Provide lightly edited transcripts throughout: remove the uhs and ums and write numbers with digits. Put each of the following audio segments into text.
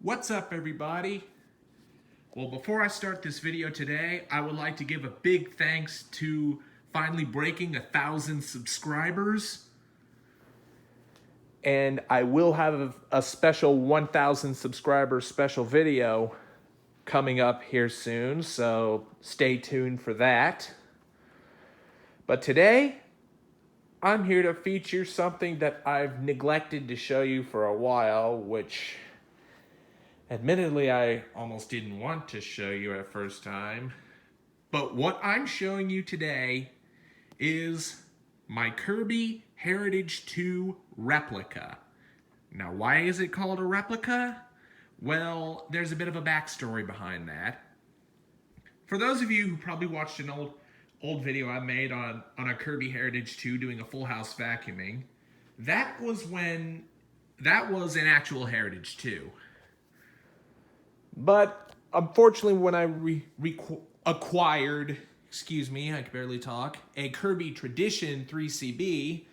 What's up, everybody? Well, before I start this video today, I would like to give a big thanks to finally breaking 1,000 subscribers. And I will have a special 1,000 subscribers special video coming up here soon, so stay tuned for that. But today, I'm here to feature something that I've neglected to show you for a while, which admittedly I almost didn't want to show you at first time. But what I'm showing you today is my Kirby Heritage 2 Replica. Now, why is it called a replica? Well, there's a bit of a backstory behind that. For those of you who probably watched an old video I made on a Kirby Heritage 2 doing a full house vacuuming, that was an actual Heritage 2. But unfortunately, when I acquired, excuse me, I can barely talk, a Kirby Tradition 3CB,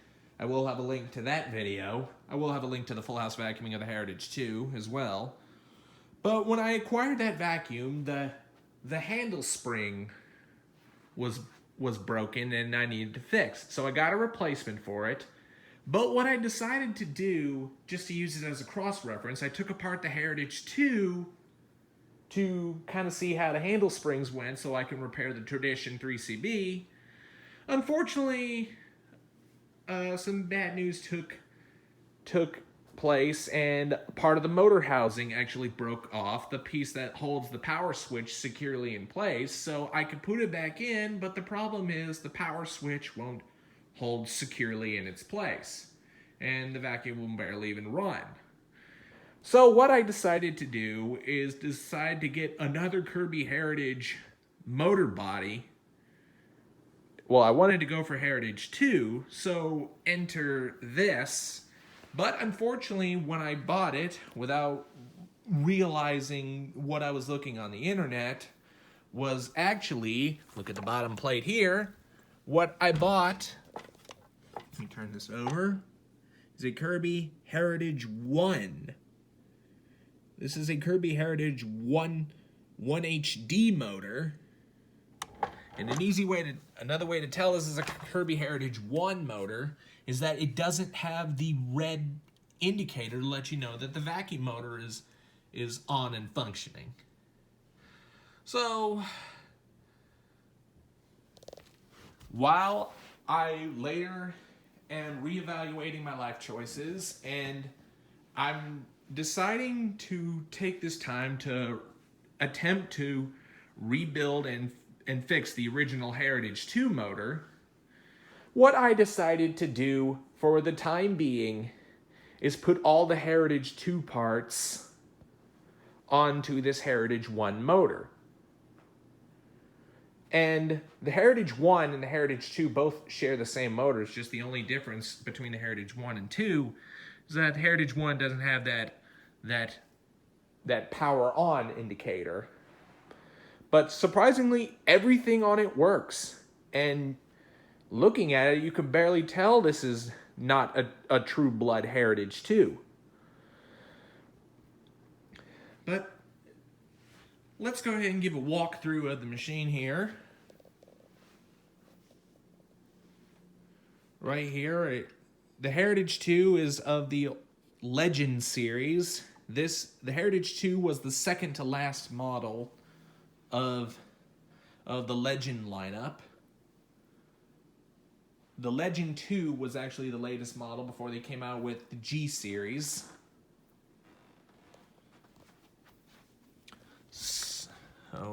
I will have a link to that video. I will have a link to the full house vacuuming of the Heritage 2 as well. But when I acquired that vacuum, the handle spring was broken and I needed to fix. So I got a replacement for it. But what I decided to do, just to use it as a cross-reference, I took apart the Heritage 2 to kind of see how the handle springs went so I can repair the Tradition 3CB. Unfortunately, some bad news took place, and part of the motor housing actually broke off, the piece that holds the power switch securely in place, so I could put it back in, but the problem is the power switch won't hold securely in its place, and the vacuum will barely even run. So what I decided to do is decide to get another Kirby Heritage motor body. Well, I wanted to go for Heritage 2, so enter this. But unfortunately, when I bought it, without realizing what I was looking on the internet, was actually, look at the bottom plate here, what I bought, let me turn this over, is a Kirby Heritage 1. This is a Kirby Heritage 1 HD motor. And another way to tell this is a Kirby Heritage 1 motor is that it doesn't have the red indicator to let you know that the vacuum motor is on and functioning. So, while I later am reevaluating my life choices and I'm deciding to take this time to attempt to rebuild and fix the original Heritage 2 motor, what I decided to do for the time being is put all the Heritage 2 parts onto this Heritage 1 motor. And the Heritage 1 and the Heritage 2 both share the same motors, just the only difference between the Heritage 1 and 2 is that the Heritage 1 doesn't have that power on indicator. But surprisingly, everything on it works. And looking at it, you can barely tell this is not a true blood Heritage 2. But let's go ahead and give a walkthrough of the machine here. Right here, the Heritage 2 is of the Legend series. The Heritage 2 was the second to last model of the Legend lineup. The Legend 2 was actually the latest model before they came out with the G series. So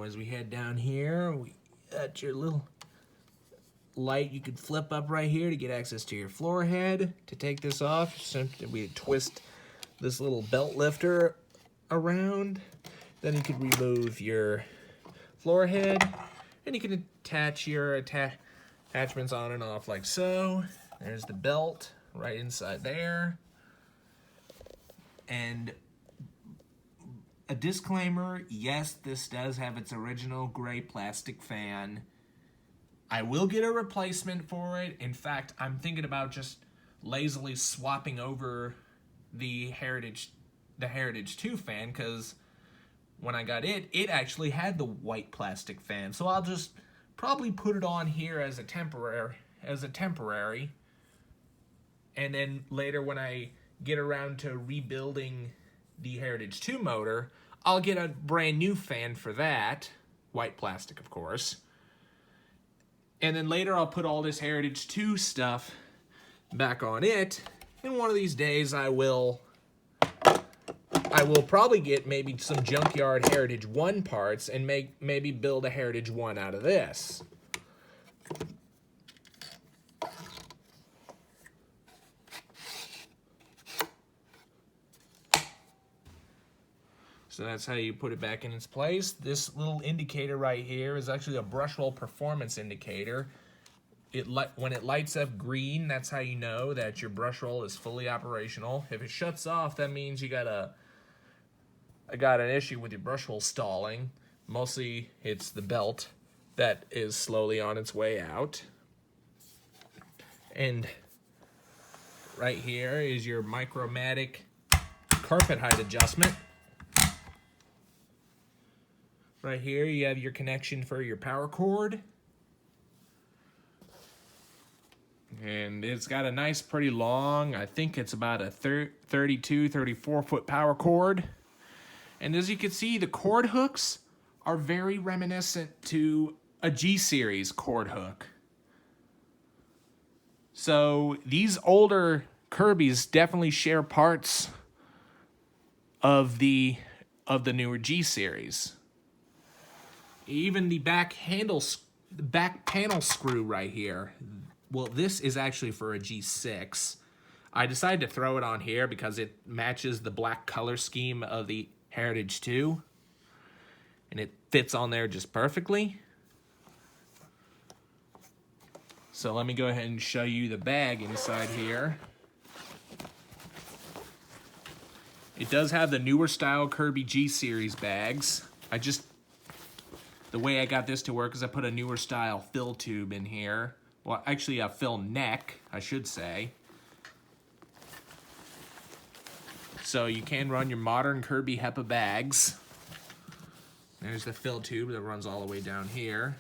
as we head down here, we got your little light you could flip up right here to get access to your floor head. To take this off, simply we twist this little belt lifter around. Then you could remove your floor head, and you can attach your attachments on and off like so. There's the belt right inside there. And a disclaimer, yes, this does have its original gray plastic fan. I will get a replacement for it. In fact, I'm thinking about just lazily swapping over the the Heritage 2 fan, because when I got it, it actually had the white plastic fan. So I'll just probably put it on here as a temporary, and then later when I get around to rebuilding the Heritage 2 motor, I'll get a brand new fan for that, white plastic of course. And then later I'll put all this Heritage 2 stuff back on it. And one of these days I will probably get maybe some junkyard Heritage 1 parts and maybe build a Heritage 1 out of this. So that's how you put it back in its place. This little indicator right here is actually a brush roll performance indicator. When it lights up green, that's how you know that your brush roll is fully operational. If it shuts off, that means you got an issue with your brush roll stalling. Mostly it's the belt that is slowly on its way out. And right here is your Micromatic carpet height adjustment. Right here you have your connection for your power cord. And it's got a nice, pretty long, I think it's about a 32, 34 foot power cord. And as you can see, the cord hooks are very reminiscent to a G-series cord hook. So these older Kirbys definitely share parts of the newer G-series. Even the back panel screw right here. Well, this is actually for a G6. I decided to throw it on here because it matches the black color scheme of the Heritage 2. And it fits on there just perfectly. So let me go ahead and show you the bag inside here. It does have the newer style Kirby G-series bags. The way I got this to work is I put a newer style fill tube in here. Well, actually a fill neck, I should say. So you can run your modern Kirby HEPA bags. There's the fill tube that runs all the way down here.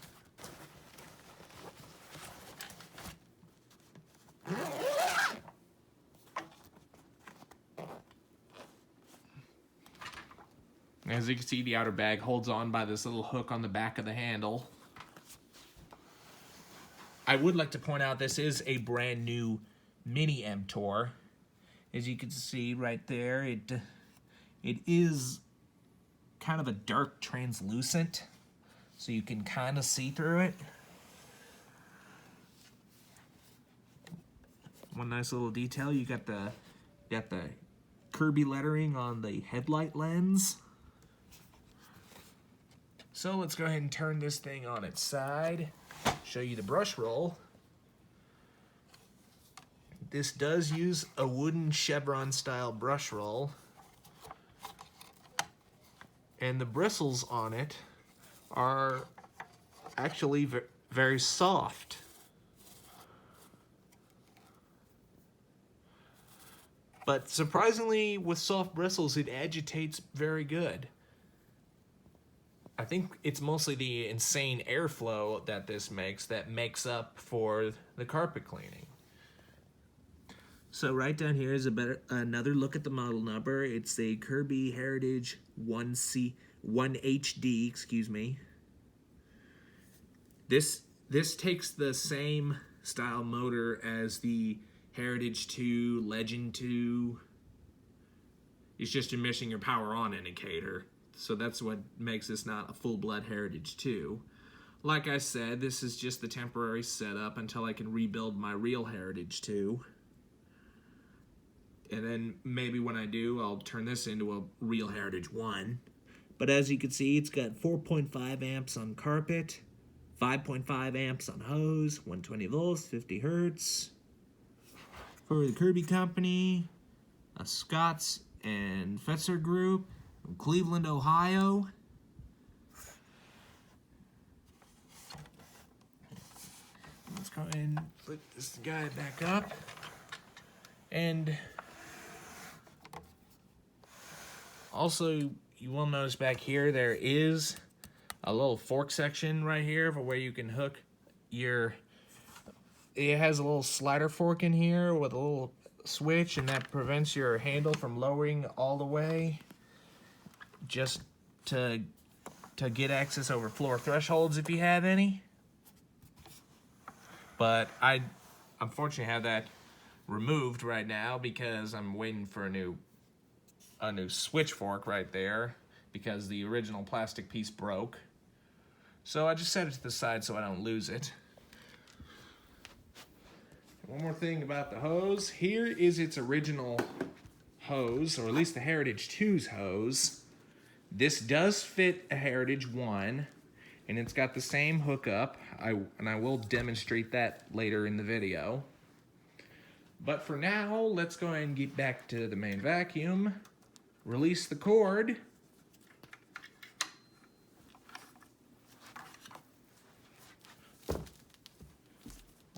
As you can see, the outer bag holds on by this little hook on the back of the handle. I would like to point out this is a brand new mini Mtor. As you can see right there, it is kind of a dark translucent, so you can kind of see through it. One nice little detail, you got the Kirby lettering on the headlight lens. So let's go ahead and turn this thing on its side, show you the brush roll. This does use a wooden chevron style brush roll, and the bristles on it are actually very soft. But surprisingly, with soft bristles, it agitates very good. I think it's mostly the insane airflow that this makes up for the carpet cleaning. So right down here is another look at the model number. It's a Kirby Heritage 1HD, excuse me. This takes the same style motor as the Heritage 2, Legend 2. It's just you're missing your power on indicator. So that's what makes this not a full-blood Heritage 2. Like I said, this is just the temporary setup until I can rebuild my real Heritage 2. And then maybe when I do, I'll turn this into a real Heritage 1. But as you can see, it's got 4.5 amps on carpet, 5.5 amps on hose, 120 volts, 50 hertz. For the Kirby Company, a Scotts and Fetzer Group from Cleveland, Ohio. Let's go ahead and flip this guy back up. And Also, you will notice back here there is a little fork section right here for where you can hook your... It has a little slider fork in here with a little switch, and that prevents your handle from lowering all the way, just to get access over floor thresholds if you have any. But I unfortunately have that removed right now because I'm waiting for a new switch fork right there because the original plastic piece broke. So I just set it to the side so I don't lose it. One more thing about the hose. Here is its original hose, or at least the Heritage 2's hose. This does fit a Heritage 1, and it's got the same hookup. And I will demonstrate that later in the video. But for now, let's go ahead and get back to the main vacuum. Release the cord.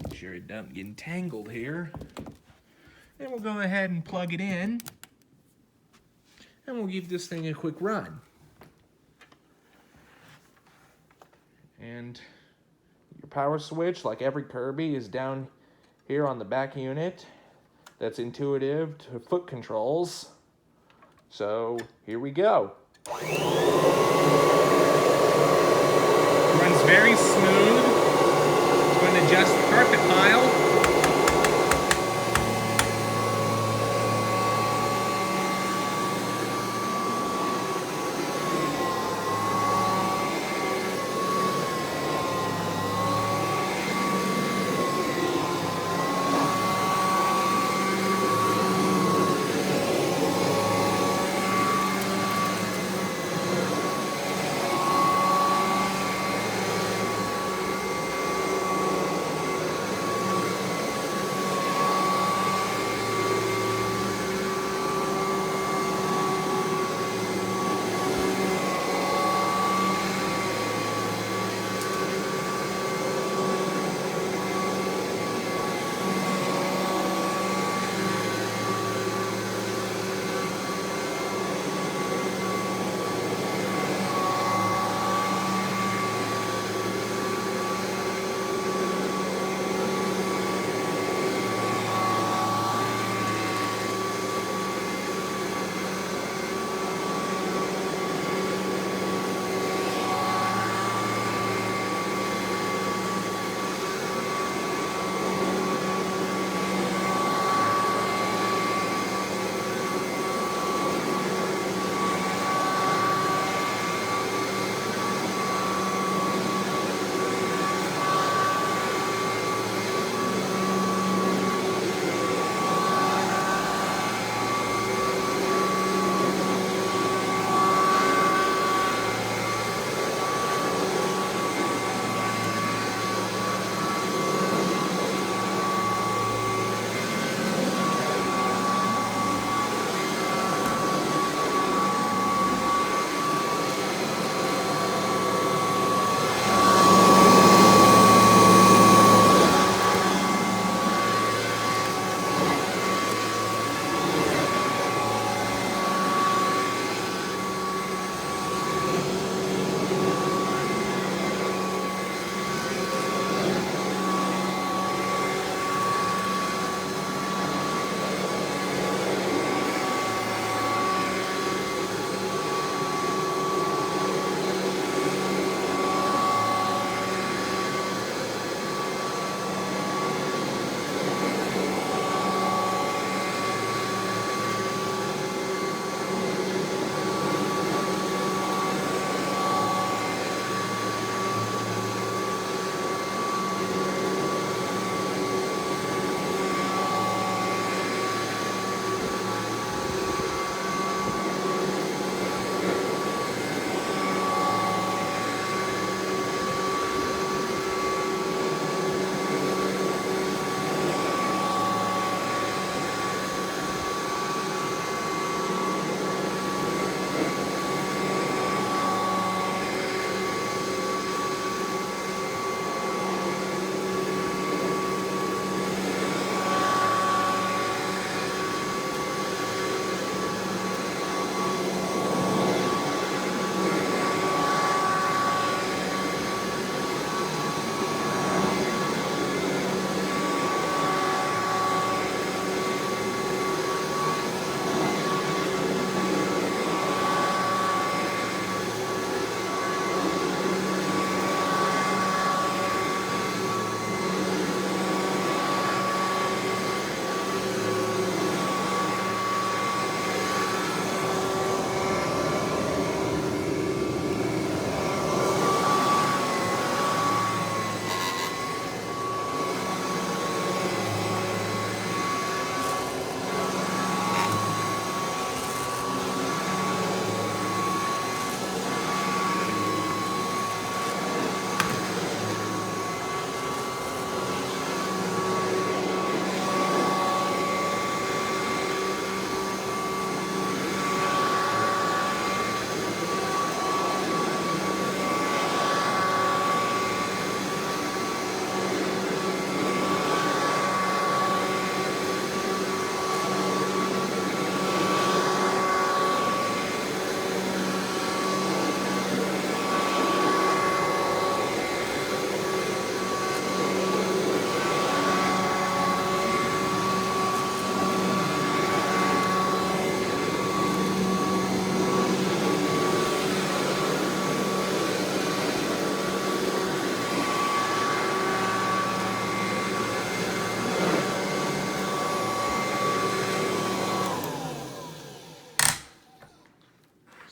Make sure it doesn't get entangled here. And we'll go ahead and plug it in. And we'll give this thing a quick run. And your power switch, like every Kirby, is down here on the back unit. That's intuitive to foot controls. So here we go. Runs very smooth. It's going to adjust the carpet pile.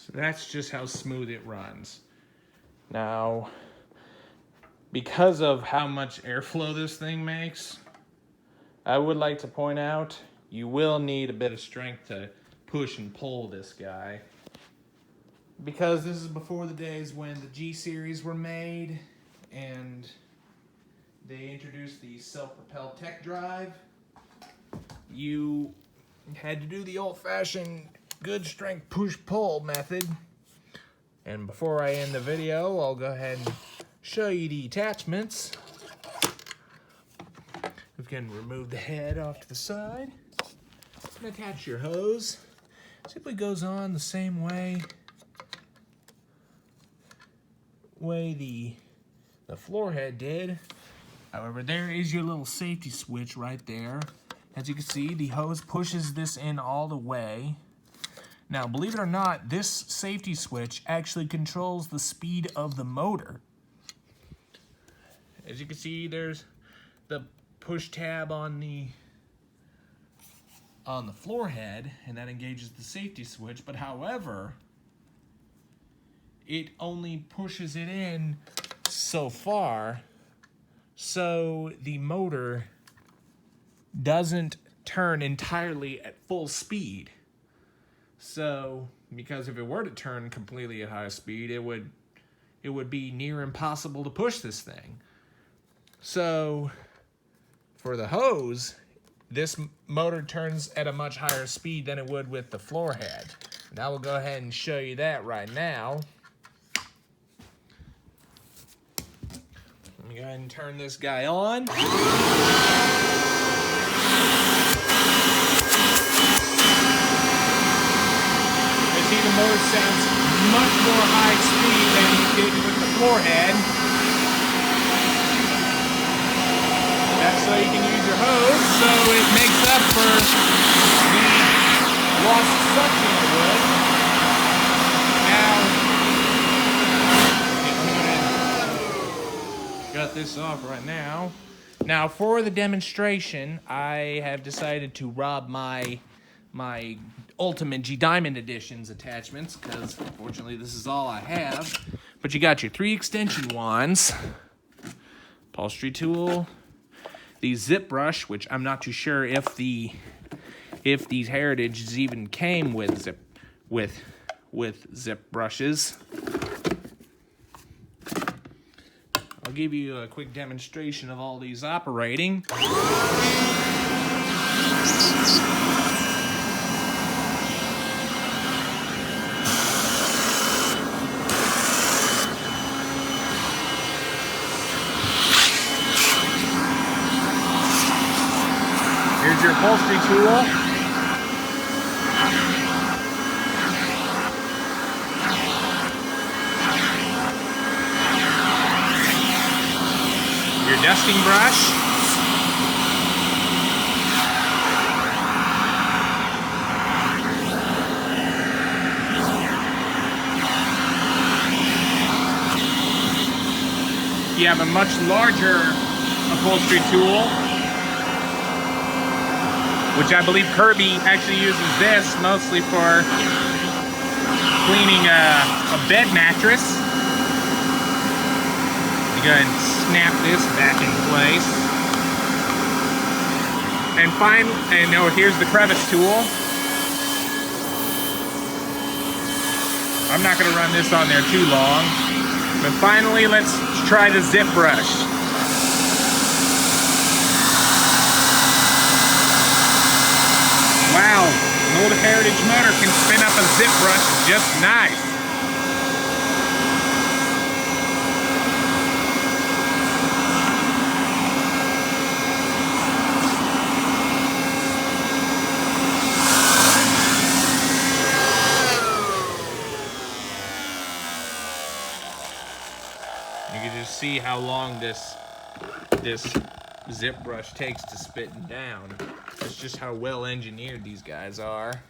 So that's just how smooth it runs. Now, because of how much airflow this thing makes, I would like to point out you will need a bit of strength to push and pull this guy. Because this is before the days when the G series were made and they introduced the self-propelled tech drive. You had to do the old-fashioned good strength push-pull method. And before I end the video, I'll go ahead and show you the attachments. We can remove the head off to the side and attach your hose. Simply goes on the same way the floor head did. However, there is your little safety switch right there. As you can see, the hose pushes this in all the way. Now, believe it or not, this safety switch actually controls the speed of the motor. As you can see, there's the push tab on the floor head, and that engages the safety switch. But however, it only pushes it in so far, so the motor doesn't turn entirely at full speed. So, because if it were to turn completely at high speed, it would be near impossible to push this thing. So, for the hose, this motor turns at a much higher speed than it would with the floor head. And I will go ahead and show you that right now. Let me go ahead and turn this guy on. See, the motor sounds much more high speed than it did with the floor head. That's so you can use your hose, so it makes up for the lost suction it would. Now, got this off right now. Now, for the demonstration, I have decided to rob my Ultimate G Diamond Editions attachments, because unfortunately this is all I have. But you got your 3 extension wands, upholstery tool, the zip brush, which I'm not too sure if these Heritages even came with zip brushes. I'll give you a quick demonstration of all these operating. Here's your upholstery tool. Your dusting brush. You have a much larger upholstery tool, which I believe Kirby actually uses this mostly for cleaning a bed mattress. You go ahead and snap this back in place. And here's the crevice tool. I'm not gonna run this on there too long. But finally, let's try the zip brush. Wow, an old Heritage motor can spin up a zip brush just nice. You can just see how long this zip brush takes to spit down. That's just how well engineered these guys are.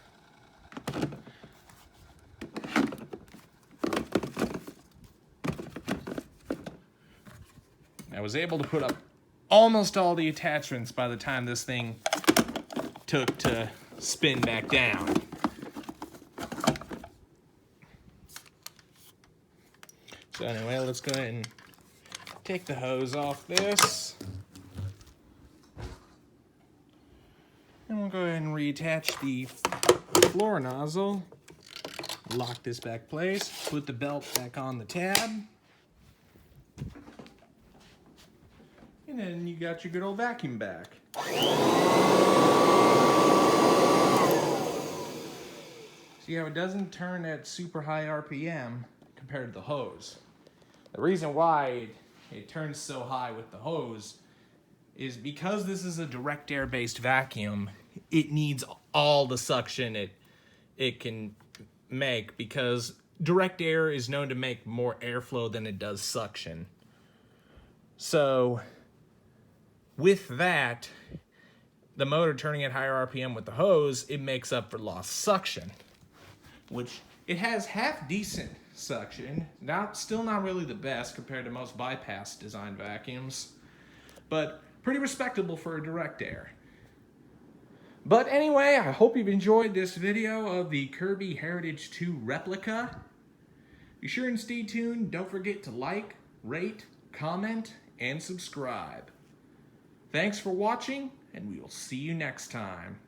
I was able to put up almost all the attachments by the time this thing took to spin back down. So anyway, let's go ahead and take the hose off this. And we'll go ahead and reattach the floor nozzle. Lock this back in place. Put the belt back on the tab. And then you got your good old vacuum back. See how it doesn't turn at super high RPM compared to the hose. The reason why it turns so high with the hose is because this is a direct air based vacuum. It needs all the suction it can make, because direct air is known to make more airflow than it does suction. So with that, the motor turning at higher RPM with the hose, it makes up for lost suction, which it has half decent suction. Still not really the best compared to most bypass design vacuums, but pretty respectable for a direct air. But anyway, I hope you've enjoyed this video of the Kirby Heritage 2 Replica. Be sure and stay tuned. Don't forget to like, rate, comment, and subscribe. Thanks for watching, and we will see you next time.